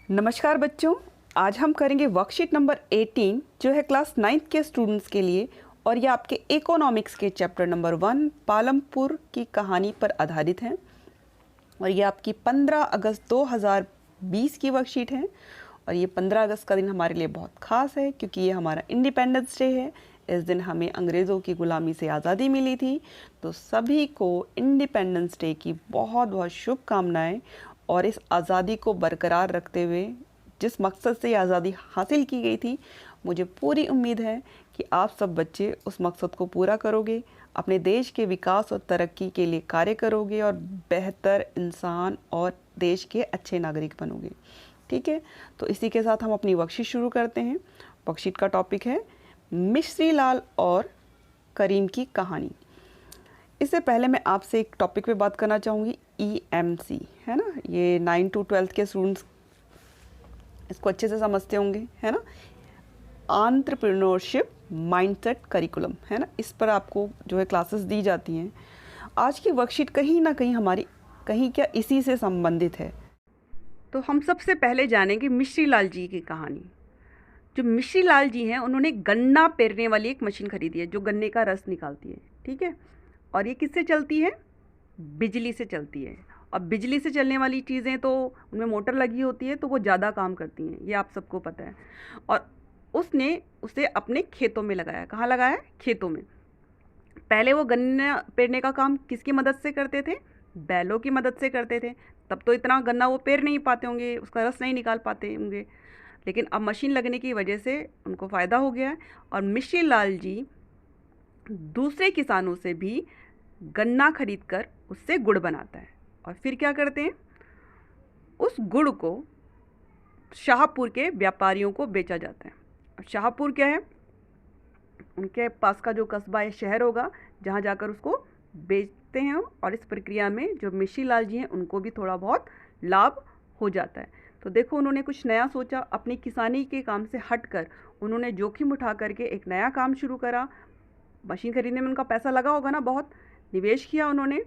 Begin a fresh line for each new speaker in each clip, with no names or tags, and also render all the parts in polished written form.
नमस्कार बच्चों, आज हम करेंगे वर्कशीट नंबर 18 जो है क्लास 9th के स्टूडेंट्स के लिए और ये आपके इकोनॉमिक्स के चैप्टर नंबर 1 पालमपुर की कहानी पर आधारित है और ये आपकी 15 अगस्त 2020 की वर्कशीट है। और ये 15 अगस्त का दिन हमारे लिए बहुत ख़ास है क्योंकि ये हमारा इंडिपेंडेंस डे है। इस दिन हमें अंग्रेज़ों की ग़ुलामी से आज़ादी मिली थी। तो सभी को इंडिपेंडेंस डे की बहुत बहुत शुभकामनाएं। और इस आज़ादी को बरकरार रखते हुए जिस मकसद से ये आज़ादी हासिल की गई थी, मुझे पूरी उम्मीद है कि आप सब बच्चे उस मकसद को पूरा करोगे, अपने देश के विकास और तरक्की के लिए कार्य करोगे और बेहतर इंसान और देश के अच्छे नागरिक बनोगे। ठीक है, तो इसी के साथ हम अपनी वर्कशीट शुरू करते हैं। वर्कशीट का टॉपिक है मिश्री लाल और करीम की कहानी। इससे पहले मैं आपसे एक टॉपिक पे बात करना चाहूँगी, EMC है ना। ये 9 to 12 के स्टूडेंट्स इसको अच्छे से समझते होंगे, है ना। एंटरप्रेन्योरशिप माइंडसेट करिकुलम, है ना। इस पर आपको जो है क्लासेस दी जाती हैं। आज की वर्कशीट कहीं ना कहीं हमारी कहीं क्या इसी से संबंधित है। तो हम सबसे पहले जानेंगे मिश्री लाल जी की कहानी। जो मिश्री लाल जी हैं, उन्होंने गन्ना पेरने वाली एक मशीन खरीदी है जो गन्ने का रस निकालती है। ठीक है, और ये किससे चलती है? बिजली से चलती है। और बिजली से चलने वाली चीज़ें तो उनमें मोटर लगी होती है तो वो ज़्यादा काम करती हैं, ये आप सबको पता है। और उसने उसे अपने खेतों में लगाया। कहाँ लगाया? खेतों में। पहले वो गन्ना पेरने का काम किसकी मदद से करते थे? बैलों की मदद से करते थे। तब तो इतना गन्ना वो पेर नहीं पाते होंगे, उसका रस नहीं निकाल पाते होंगे। लेकिन अब मशीन लगने की वजह से उनको फ़ायदा हो गया है। और मिश्री लाल जी दूसरे किसानों से भी गन्ना खरीदकर उससे गुड़ बनाता है और फिर क्या करते हैं, उस गुड़ को शाहपुर के व्यापारियों को बेचा जाता है। अब शाहपुर क्या है? उनके पास का जो कस्बा या शहर होगा जहाँ जाकर उसको बेचते हैं। और इस प्रक्रिया में जो मिश्री लाल जी हैं उनको भी थोड़ा बहुत लाभ हो जाता है। तो देखो, उन्होंने कुछ नया सोचा। अपनी किसानी के काम से हटकर उन्होंने जोखिम उठा करके एक नया काम शुरू करा। मशीन खरीदने में उनका पैसा लगा होगा ना, बहुत निवेश किया उन्होंने।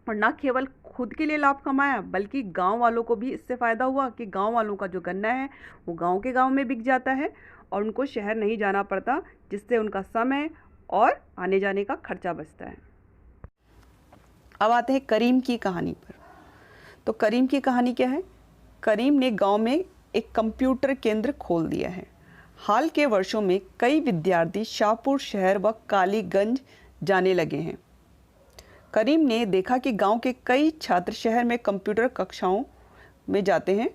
और ना केवल खुद के लिए लाभ कमाया बल्कि गांव वालों को भी इससे फ़ायदा हुआ कि गांव वालों का जो गन्ना है वो गांव के गांव में बिक जाता है और उनको शहर नहीं जाना पड़ता, जिससे उनका समय और आने जाने का खर्चा बचता है। अब आते हैं करीम की कहानी पर। तो करीम की कहानी क्या है? करीम ने गांव में एक कंप्यूटर केंद्र खोल दिया है। हाल के वर्षों में कई विद्यार्थी शाहपुर शहर व कालीगंज जाने लगे हैं। करीम ने देखा कि गांव के कई छात्र शहर में कंप्यूटर कक्षाओं में जाते हैं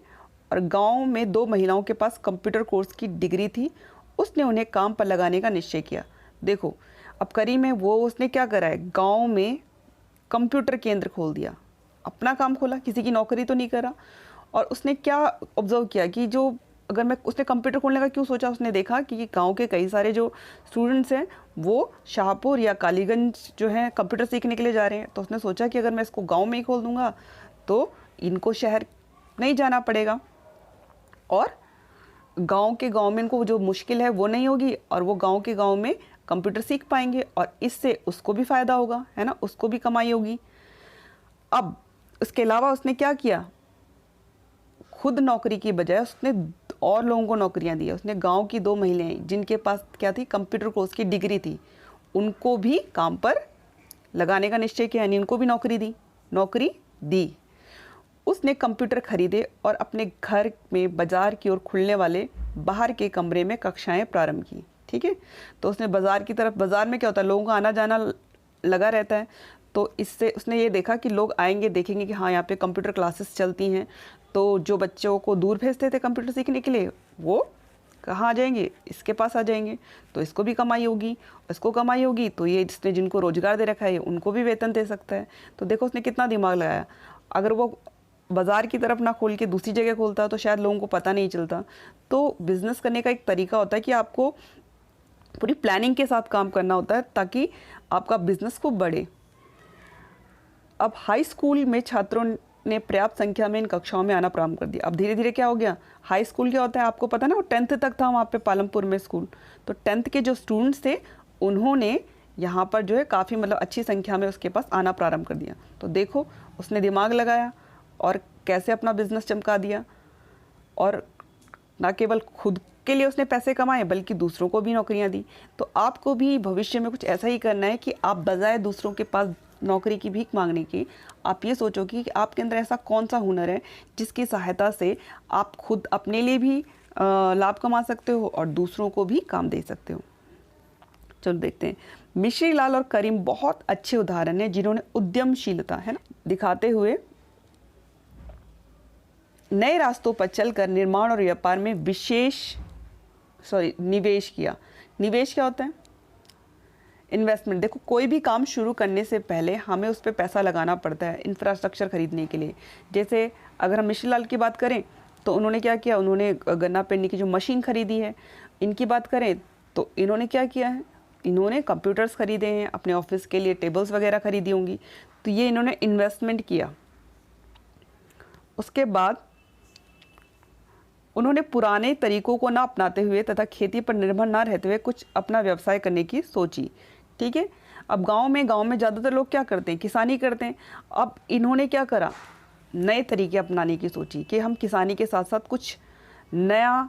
और गांव में 2 महिलाओं के पास कंप्यूटर कोर्स की डिग्री थी। उसने उन्हें काम पर लगाने का निश्चय किया। देखो, अब करीम है वो, उसने क्या करा है, गांव में कंप्यूटर केंद्र खोल दिया, अपना काम खोला, किसी की नौकरी तो नहीं करा। और उसने क्या ऑब्जर्व किया कि जो अगर मैं उसने कंप्यूटर खोलने का क्यों सोचा, उसने देखा कि गांव के कई सारे जो स्टूडेंट्स हैं वो शाहपुर या कालीगंज जो है कंप्यूटर सीखने के लिए जा रहे हैं। तो उसने सोचा कि अगर मैं इसको गांव में ही खोल दूंगा तो इनको शहर नहीं जाना पड़ेगा और गांव के गांव में इनको जो मुश्किल है वो नहीं होगी और वो गांव के गांव में कंप्यूटर सीख पाएंगे और इससे उसको भी फ़ायदा होगा, है ना, उसको भी कमाई होगी। अब उसके अलावा उसने क्या किया, खुद नौकरी की बजाय उसने और लोगों को नौकरियां दी। उसने गांव की 2 महिलाएं जिनके पास क्या थी, कंप्यूटर कोर्स की डिग्री थी, उनको भी काम पर लगाने का निश्चय किया, यानी उनको भी नौकरी दी। उसने कंप्यूटर खरीदे और अपने घर में बाजार की ओर खुलने वाले बाहर के कमरे में कक्षाएं प्रारंभ की। ठीक है, तो उसने बाजार में क्या होता है, लोगों का आना जाना लगा रहता है। तो इससे उसने ये देखा कि लोग आएंगे, देखेंगे कि हाँ यहाँ पे कंप्यूटर क्लासेस चलती हैं। तो जो बच्चों को दूर भेजते थे कंप्यूटर सीखने के लिए, वो कहाँ आ जाएंगे, इसके पास आ जाएंगे। तो इसको भी कमाई होगी, इसको कमाई होगी तो ये इसने जिनको रोजगार दे रखा है उनको भी वेतन दे सकता है। तो देखो उसने कितना दिमाग लगाया। अगर वो बाज़ार की तरफ ना खोल के दूसरी जगह खोलता तो शायद लोगों को पता नहीं चलता। तो बिज़नेस करने का एक तरीका होता है कि आपको पूरी प्लानिंग के साथ काम करना होता है ताकि आपका बिजनेस को बढ़े। अब हाई स्कूल में छात्रों ने पर्याप्त संख्या में इन कक्षाओं में आना प्रारंभ कर दिया। अब धीरे धीरे क्या हो गया, हाई स्कूल क्या होता है आपको पता ना, वो 10th तक था वहाँ पे पालमपुर में स्कूल। तो 10th के जो स्टूडेंट्स थे उन्होंने यहाँ पर जो है काफ़ी मतलब अच्छी संख्या में उसके पास आना प्रारंभ कर दिया। तो देखो उसने दिमाग लगाया और कैसे अपना बिजनेस चमका दिया। और ना केवल खुद के लिए उसने पैसे कमाए बल्कि दूसरों को भी नौकरियां दी। तो आपको भी भविष्य में कुछ ऐसा ही करना है कि आप बजाय दूसरों के पास नौकरी की भीख मांगने की, आप ये सोचो कि आपके अंदर ऐसा कौन सा हुनर है जिसकी सहायता से आप खुद अपने लिए भी लाभ कमा सकते हो और दूसरों को भी काम दे सकते हो। चलो देखते हैं। मिश्री लाल और करीम बहुत अच्छे उदाहरण हैं जिन्होंने उद्यमशीलता है ना दिखाते हुए नए रास्तों पर चलकर निर्माण और व्यापार में निवेश किया। निवेश क्या होता है? इन्वेस्टमेंट। देखो, कोई भी काम शुरू करने से पहले हमें उस पर पैसा लगाना पड़ता है इंफ्रास्ट्रक्चर खरीदने के लिए। जैसे अगर हम मिश्री लाल की बात करें तो उन्होंने क्या किया, उन्होंने गन्ना पेरने की जो मशीन खरीदी है। इनकी बात करें तो इन्होंने क्या किया है, इन्होंने कंप्यूटर्स खरीदे हैं, अपने ऑफिस के लिए टेबल्स वगैरह खरीदी होंगी। तो ये इन्होंने इन्वेस्टमेंट किया। उसके बाद उन्होंने पुराने तरीकों को ना अपनाते हुए तथा खेती पर निर्भर ना रहते हुए कुछ अपना व्यवसाय करने की सोची। ठीक है। अब गांव में ज़्यादातर लोग क्या करते हैं, किसानी करते हैं। अब इन्होंने क्या करा, नए तरीके अपनाने की सोची कि हम किसानी के साथ साथ कुछ नया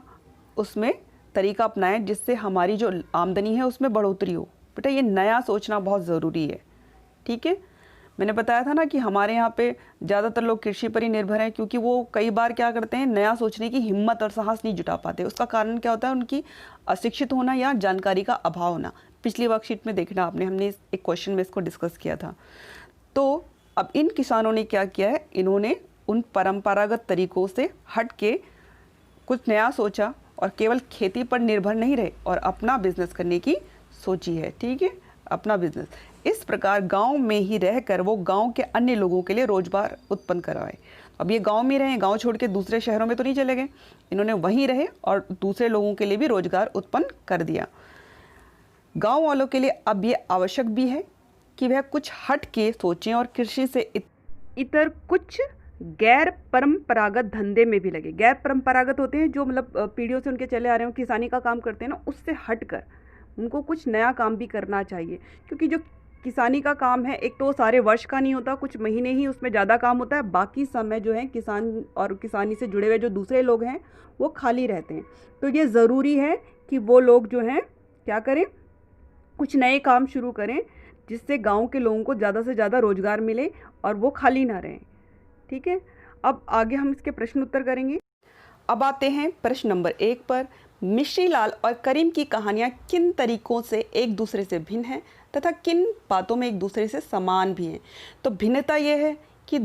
उसमें तरीका अपनाएं जिससे हमारी जो आमदनी है उसमें बढ़ोतरी हो। बेटा, ये नया सोचना बहुत ज़रूरी है। ठीक है। मैंने बताया था ना कि हमारे यहाँ पे ज़्यादातर लोग कृषि पर ही निर्भर हैं, क्योंकि वो कई बार क्या करते हैं, नया सोचने की हिम्मत और साहस नहीं जुटा पाते। उसका कारण क्या होता है, उनकी अशिक्षित होना या जानकारी का अभाव होना। पिछली वर्कशीट में देखना आपने, हमने एक क्वेश्चन में इसको डिस्कस किया था। तो अब इन किसानों ने क्या किया है, इन्होंने उन परंपरागत तरीकों से हट के कुछ नया सोचा और केवल खेती पर निर्भर नहीं रहे और अपना बिजनेस करने की सोची है। ठीक है, अपना बिजनेस। इस प्रकार गांव में ही रहकर वो गांव के अन्य लोगों के लिए रोजगार उत्पन्न करवाए। अब ये गांव में रहे, गांव छोड़ के दूसरे शहरों में तो नहीं चले गए, इन्होंने वहीं रहे और दूसरे लोगों के लिए भी रोजगार उत्पन्न कर दिया। गांव वालों के लिए अब ये आवश्यक भी है कि वह कुछ हट के सोचें और कृषि से इतर कुछ गैर परंपरागत धंधे में भी लगे। गैर परंपरागत होते हैं जो मतलब पीढ़ियों से उनके चले आ रहे हो, किसानी का काम करते हैं ना, उससे हटकर उनको कुछ नया काम भी करना चाहिए। क्योंकि जो किसानी का काम है, एक तो सारे वर्ष का नहीं होता, कुछ महीने ही उसमें ज़्यादा काम होता है, बाकी समय जो है किसान और किसानी से जुड़े हुए जो दूसरे लोग हैं वो खाली रहते हैं। तो ये ज़रूरी है कि वो लोग जो हैं क्या करें, कुछ नए काम शुरू करें जिससे गांव के लोगों को ज़्यादा से ज़्यादा रोजगार मिले और वो खाली ना रहें। ठीक है। अब आगे हम इसके प्रश्न उत्तर करेंगे। अब आते हैं प्रश्न नंबर 1 पर। मिश्री लाल और करीम की कहानियाँ किन तरीकों से एक दूसरे से भिन्न हैं तथा किन बातों में एक दूसरे से समान भी हैं? तो भिन्नता ये है कि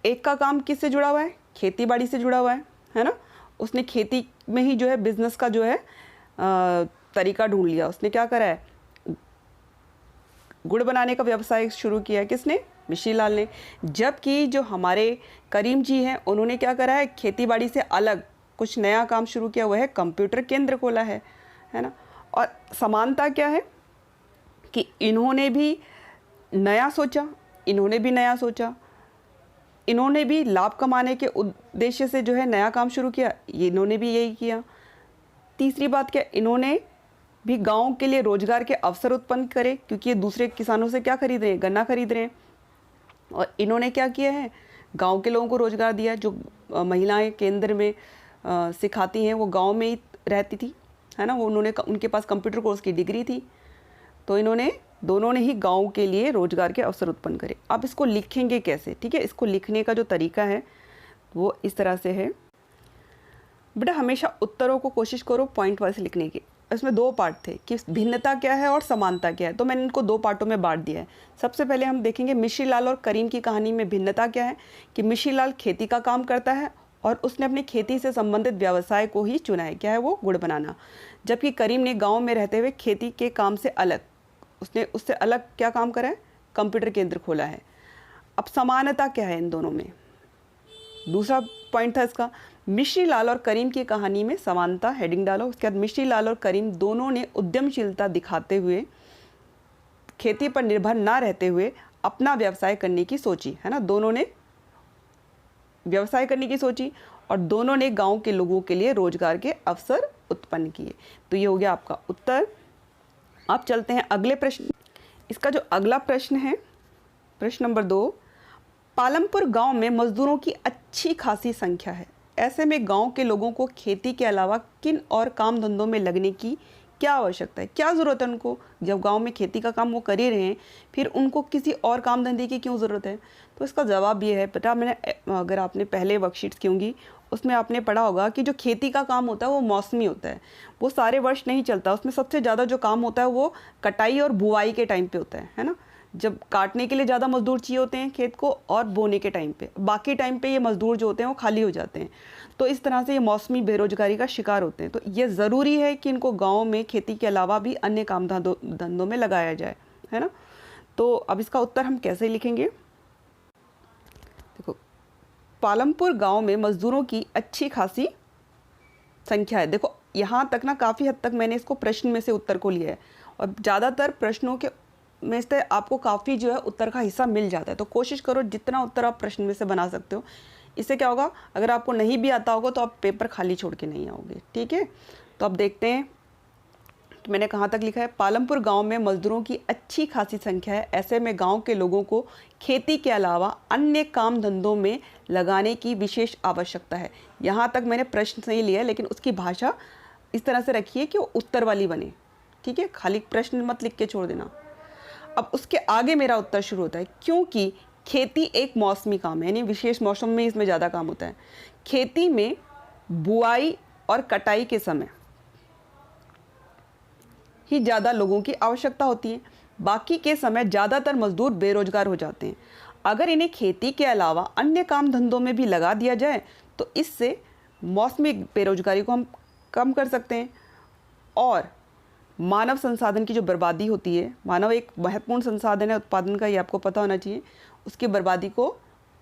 एक का काम किससे जुड़ा हुआ है, खेती बाड़ी से जुड़ा हुआ है ना। उसने खेती में ही जो है बिजनेस का जो है तरीका ढूंढ लिया। उसने क्या करा है, गुड़ बनाने का व्यवसाय शुरू किया है। किसने? मिश्री लाल ने। जबकि जो हमारे करीम जी हैं उन्होंने क्या करा है, खेती बाड़ी से अलग कुछ नया काम शुरू किया, वह है कंप्यूटर केंद्र खोला है ना। और समानता क्या है कि इन्होंने भी नया सोचा, इन्होंने भी नया सोचा, इन्होंने भी लाभ कमाने के उद्देश्य से जो है नया काम शुरू किया, इन्होंने भी यही किया। तीसरी बात क्या, इन्होंने भी गांव के लिए रोजगार के अवसर उत्पन्न करे, क्योंकि ये दूसरे किसानों से क्या खरीद रहे हैं, गन्ना खरीद रहे हैं। और इन्होंने क्या किया है, गांव के लोगों को रोजगार दिया। जो महिलाएं केंद्र में सिखाती हैं वो गांव में ही रहती थी, है ना। वो उनके पास कंप्यूटर कोर्स की डिग्री थी। तो इन्होंने दोनों ने ही गांव के लिए रोजगार के अवसर उत्पन्न करे। अब इसको लिखेंगे कैसे? ठीक है, इसको लिखने का जो तरीका है वो इस तरह से है। बेटा, हमेशा उत्तरों को कोशिश करो पॉइंट वाइज लिखने की। इसमें 2 पार्ट थे कि भिन्नता क्या है और समानता क्या है, तो मैंने इनको 2 पार्टों में बांट दिया है। सबसे पहले हम देखेंगे मिश्री लाल और करीम की कहानी में भिन्नता क्या है कि मिश्री लाल खेती का काम करता है और उसने अपनी खेती से संबंधित व्यवसाय को ही चुना है। क्या है वो? गुड़ बनाना। जबकि करीम ने गांव में रहते हुए खेती के काम से अलग, उसने उससे अलग क्या काम करा है, कंप्यूटर केंद्र खोला है। अब समानता क्या है इन दोनों में? दूसरा पॉइंट था इसका, मिश्री लाल और करीम की कहानी में समानता, हेडिंग डालो। उसके बाद मिश्री लाल और करीम दोनों ने उद्यमशीलता दिखाते हुए खेती पर निर्भर ना रहते हुए अपना व्यवसाय करने की सोची, है ना। दोनों ने व्यवसाय करने की सोची और दोनों ने गांव के लोगों के लिए रोजगार के अवसर उत्पन्न किए। तो ये हो गया आपका उत्तर। अब चलते हैं अगले प्रश्न। इसका जो अगला प्रश्न है, प्रश्न नंबर 2, पालमपुर गांव में मजदूरों की अच्छी खासी संख्या है। ऐसे में गांव के लोगों को खेती के अलावा किन और काम धंधों में लगने की क्या आवश्यकता है, क्या ज़रूरत है उनको? जब गांव में खेती का काम वो कर ही रहे हैं, फिर उनको किसी और काम धंधे की क्यों ज़रूरत है? तो इसका जवाब ये है बेटा, अगर आपने पहले वर्कशीट्स की होंगी उसमें आपने पढ़ा होगा कि जो खेती का काम होता है वो मौसमी होता है, वो सारे वर्ष नहीं चलता। उसमें सबसे ज़्यादा जो काम होता है वो कटाई और बुआई के टाइम पे होता है ना। जब काटने के लिए ज़्यादा मजदूर चाहिए होते हैं खेत को, और बोने के टाइम पे, बाकी टाइम पे ये मजदूर जो होते हैं वो खाली हो जाते हैं। तो इस तरह से ये मौसमी बेरोजगारी का शिकार होते हैं। तो ये ज़रूरी है कि इनको गाँव में खेती के अलावा भी अन्य काम धंधों में लगाया जाए, है ना। तो अब इसका उत्तर हम कैसे लिखेंगे? देखो, पालमपुर गांव में मजदूरों की अच्छी खासी संख्या है। देखो यहाँ तक ना काफ़ी हद तक मैंने इसको प्रश्न में से उत्तर को लिया है, और ज़्यादातर प्रश्नों के में से आपको काफ़ी जो है उत्तर का हिस्सा मिल जाता है। तो कोशिश करो जितना उत्तर आप प्रश्न में से बना सकते हो। इससे क्या होगा, अगर आपको नहीं भी आता होगा तो आप पेपर खाली छोड़ के नहीं आओगे, ठीक है। तो अब देखते हैं कि मैंने कहाँ तक लिखा है। पालमपुर गांव में मजदूरों की अच्छी खासी संख्या है, ऐसे में गांव के लोगों को खेती के अलावा अन्य काम धंधों में लगाने की विशेष आवश्यकता है। यहाँ तक मैंने प्रश्न सही लिया है, लेकिन उसकी भाषा इस तरह से रखिए कि वो उत्तर वाली बने, ठीक है। खाली प्रश्न मत लिख के छोड़ देना। अब उसके आगे मेरा उत्तर शुरू होता है, क्योंकि खेती एक मौसमी काम है, यानी विशेष मौसम में इसमें ज़्यादा काम होता है। खेती में बुआई और कटाई के समय ही ज़्यादा लोगों की आवश्यकता होती है, बाकी के समय ज़्यादातर मजदूर बेरोजगार हो जाते हैं। अगर इन्हें खेती के अलावा अन्य काम धंधों में भी लगा दिया जाए तो इससे मौसमी बेरोजगारी को हम कम कर सकते हैं, और मानव संसाधन की जो बर्बादी होती है, मानव एक महत्वपूर्ण संसाधन है उत्पादन का, ये आपको पता होना चाहिए, उसकी बर्बादी को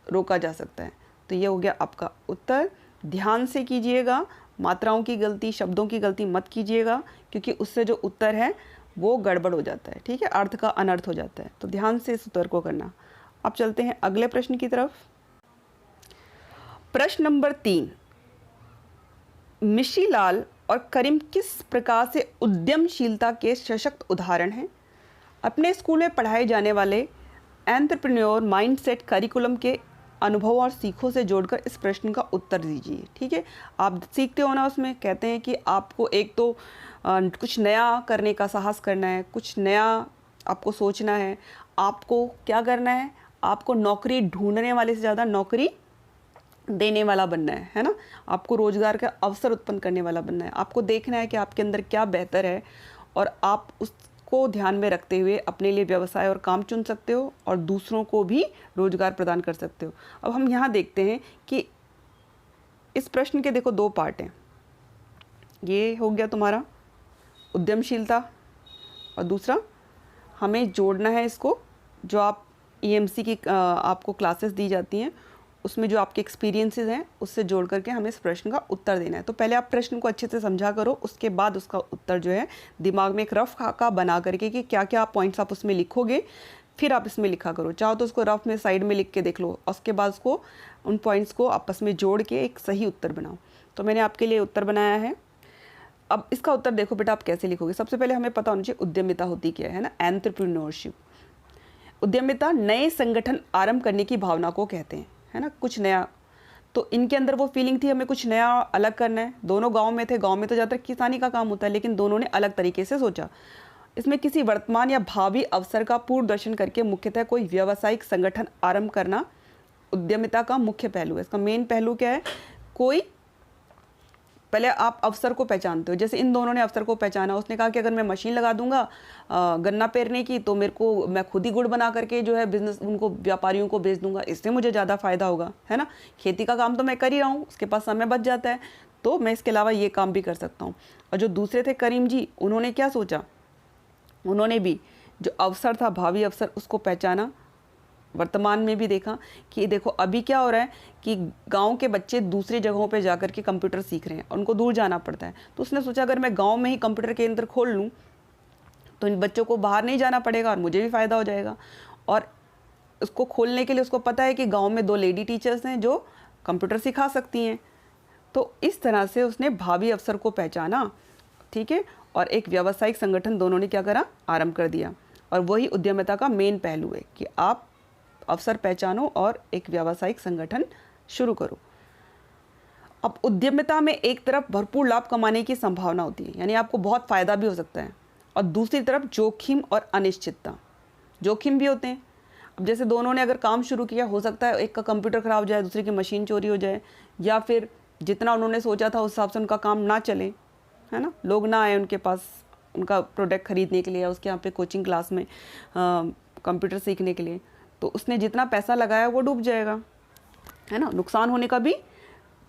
रोका जा सकता है। तो ये हो गया आपका उत्तर। ध्यान से कीजिएगा, मात्राओं की गलती, शब्दों की गलती मत कीजिएगा, क्योंकि उससे जो उत्तर है वो गड़बड़ हो जाता है, ठीक है, अर्थ का अनर्थ हो जाता है। तो ध्यान से इस उत्तर को करना। अब चलते हैं अगले प्रश्न की तरफ। प्रश्न नंबर 3, मिशीलाल और करीम किस प्रकार से उद्यमशीलता के सशक्त उदाहरण हैं? अपने स्कूल में पढ़ाए जाने वाले एंटरप्रेन्योर माइंडसेट करिकुलम के अनुभव और सीखों से जोड़कर इस प्रश्न का उत्तर दीजिए, ठीक है। आप सीखते हो ना, उसमें कहते हैं कि आपको एक तो कुछ नया करने का साहस करना है, कुछ नया आपको सोचना है। आपको क्या करना है, आपको नौकरी ढूंढने वाले से ज़्यादा नौकरी देने वाला बनना है ना। आपको रोजगार का अवसर उत्पन्न करने वाला बनना है। आपको देखना है कि आपके अंदर क्या बेहतर है, और आप उसको ध्यान में रखते हुए अपने लिए व्यवसाय और काम चुन सकते हो, और दूसरों को भी रोजगार प्रदान कर सकते हो। अब हम यहाँ देखते हैं कि इस प्रश्न के देखो 2 पार्ट हैं। ये हो गया तुम्हारा उद्यमशीलता, और दूसरा हमें जोड़ना है इसको, जो आप EMC की आपको क्लासेस दी जाती हैं उसमें जो आपके एक्सपीरियंसेस हैं उससे जोड़ करके हमें इस प्रश्न का उत्तर देना है। तो पहले आप प्रश्न को अच्छे से समझा करो, उसके बाद उसका उत्तर जो है दिमाग में एक रफ खाका बना करके कि क्या क्या पॉइंट्स आप उसमें लिखोगे, फिर आप इसमें लिखा करो। चाहो तो उसको रफ में साइड में लिख के देख लो, और उसके बाद उसको उन पॉइंट्स को आपस में जोड़ के एक सही उत्तर बनाओ। तो मैंने आपके लिए उत्तर बनाया है। अब इसका उत्तर देखो बेटा, आप कैसे लिखोगे। सबसे पहले हमें पता होना चाहिए उद्यमिता होती क्या है ना, एंटरप्रेन्योरशिप। उद्यमिता नए संगठन आरंभ करने की भावना को कहते हैं, है ना, कुछ नया। तो इनके अंदर वो फीलिंग थी हमें कुछ नया अलग करना है। दोनों गांव में थे, गांव में तो ज़्यादातर किसानी का काम होता है, लेकिन दोनों ने अलग तरीके से सोचा। इसमें किसी वर्तमान या भावी अवसर का पूर्ण दर्शन करके मुख्यतः कोई व्यावसायिक संगठन आरंभ करना उद्यमिता का मुख्य पहलू है। इसका मेन पहलू क्या है, कोई पहले आप अवसर को पहचानते हो। जैसे इन दोनों ने अवसर को पहचाना, उसने कहा कि अगर मैं मशीन लगा दूंगा गन्ना पेरने की, तो मैं खुद ही गुड़ बना करके जो है बिजनेस उनको व्यापारियों को बेच दूंगा, इससे मुझे ज़्यादा फायदा होगा, है ना। खेती का काम तो मैं कर ही रहा हूँ, उसके पास समय बच जाता है, तो मैं इसके अलावा ये काम भी कर सकता हूँ। और जो दूसरे थे करीम जी, उन्होंने क्या सोचा, उन्होंने भी जो अवसर था, भावी अवसर, उसको पहचाना। वर्तमान में भी देखा कि देखो अभी क्या हो रहा है कि गांव के बच्चे दूसरी जगहों पे जाकर के कंप्यूटर सीख रहे हैं, उनको दूर जाना पड़ता है। तो उसने सोचा अगर मैं गांव में ही कंप्यूटर केंद्र खोल लूँ तो इन बच्चों को बाहर नहीं जाना पड़ेगा और मुझे भी फ़ायदा हो जाएगा। और उसको खोलने के लिए उसको पता है कि गाँव में 2 लेडी टीचर्स हैं जो कंप्यूटर सिखा सकती हैं। तो इस तरह से उसने भावी अवसर को पहचाना, ठीक है, और एक व्यावसायिक संगठन दोनों ने क्या करा, आरंभ कर दिया। और वही उद्यमिता का मेन पहलू है कि आप अवसर पहचानो और एक व्यावसायिक संगठन शुरू करो। अब उद्यमिता में एक तरफ भरपूर लाभ कमाने की संभावना होती है, यानी आपको बहुत फ़ायदा भी हो सकता है, और दूसरी तरफ जोखिम और अनिश्चितता, जोखिम भी होते हैं। अब जैसे दोनों ने अगर काम शुरू किया, हो सकता है एक का कंप्यूटर ख़राब हो जाए, दूसरे की मशीन चोरी हो जाए, या फिर जितना उन्होंने सोचा था उस हिसाब से उनका काम ना चले, है ना, लोग ना आए उनके पास उनका प्रोडक्ट ख़रीदने के लिए या उसके यहाँ पे कोचिंग क्लास में कंप्यूटर सीखने के लिए, तो उसने जितना पैसा लगाया वो डूब जाएगा, है ना, नुकसान होने का भी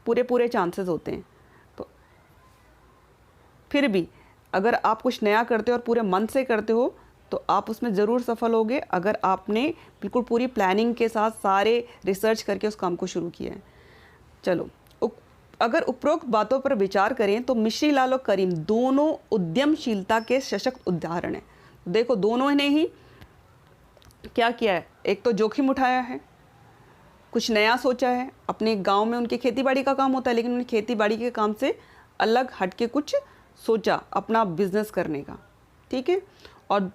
पूरे चांसेस होते हैं। तो फिर भी अगर आप कुछ नया करते हो और पूरे मन से करते हो तो आप उसमें ज़रूर सफल होगे, अगर आपने बिल्कुल पूरी प्लानिंग के साथ सारे रिसर्च करके उस काम को शुरू किया है। चलो, अगर उपरोक्त बातों पर विचार करें तो मिश्री लाल और करीम दोनों उद्यमशीलता के सशक्त उदाहरण हैं। देखो, दोनों ने ही क्या किया है, एक तो जोखिम उठाया है, कुछ नया सोचा है। अपने गांव में उनके खेतीबाड़ी का काम होता है, लेकिन उन्होंने खेतीबाड़ी के काम से अलग हट के कुछ सोचा अपना बिजनेस करने का, ठीक है। और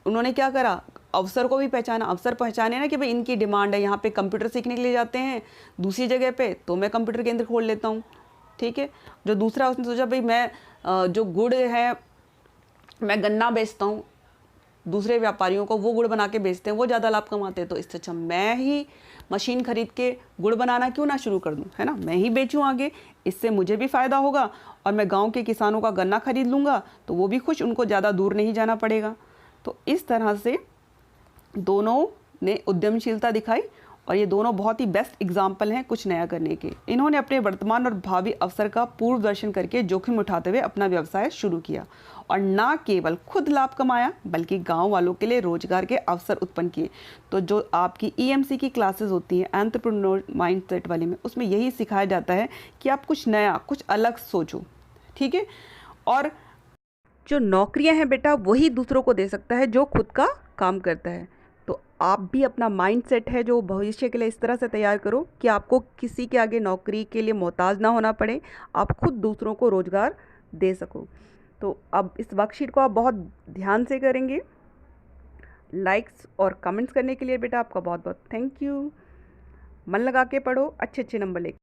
उन्होंने क्या करा, अवसर को भी पहचाना। अवसर पहचाने ना कि भाई इनकी डिमांड है, यहाँ पे कंप्यूटर सीखने के लिए जाते हैं दूसरी जगह पे, तो मैं कंप्यूटर केंद्र खोल लेता हूँ, ठीक है। जो दूसरा उसने सोचा भाई मैं जो गुड़ है, मैं गन्ना बेचता हूँ, दूसरे व्यापारियों को वो गुड़ बना के बेचते हैं, वो ज़्यादा लाभ कमाते हैं, तो इससे अच्छा मैं ही मशीन खरीद के गुड़ बनाना क्यों ना शुरू कर दूँ, है ना, मैं ही बेचूँ आगे, इससे मुझे भी फ़ायदा होगा और मैं गांव के किसानों का गन्ना खरीद लूँगा तो वो भी खुश, उनको ज़्यादा दूर नहीं जाना पड़ेगा। तो इस तरह से दोनों ने उद्यमशीलता दिखाई और ये दोनों बहुत ही बेस्ट एग्जाम्पल हैं कुछ नया करने के। इन्होंने अपने वर्तमान और भावी अवसर का पूर्व दर्शन करके जोखिम उठाते हुए अपना व्यवसाय शुरू किया और ना केवल खुद लाभ कमाया बल्कि गांव वालों के लिए रोजगार के अवसर उत्पन्न किए। तो जो आपकी EMC की क्लासेस होती हैं एंटरप्रेन्योर माइंडसेट वाले में, उसमें यही सिखाया जाता है कि आप कुछ नया, कुछ अलग सोचो, ठीक है। और जो नौकरियां हैं बेटा, वही दूसरों को दे सकता है जो खुद का काम करता है। तो आप भी अपना माइंडसेट है जो भविष्य के लिए इस तरह से तैयार करो कि आपको किसी के आगे नौकरी के लिए मोहताज ना होना पड़े, आप खुद दूसरों को रोज़गार दे सको। तो अब इस वर्कशीट को आप बहुत ध्यान से करेंगे। लाइक्स और कमेंट्स करने के लिए बेटा आपका बहुत बहुत थैंक यू। मन लगा के पढ़ो, अच्छे अच्छे नंबर लेके।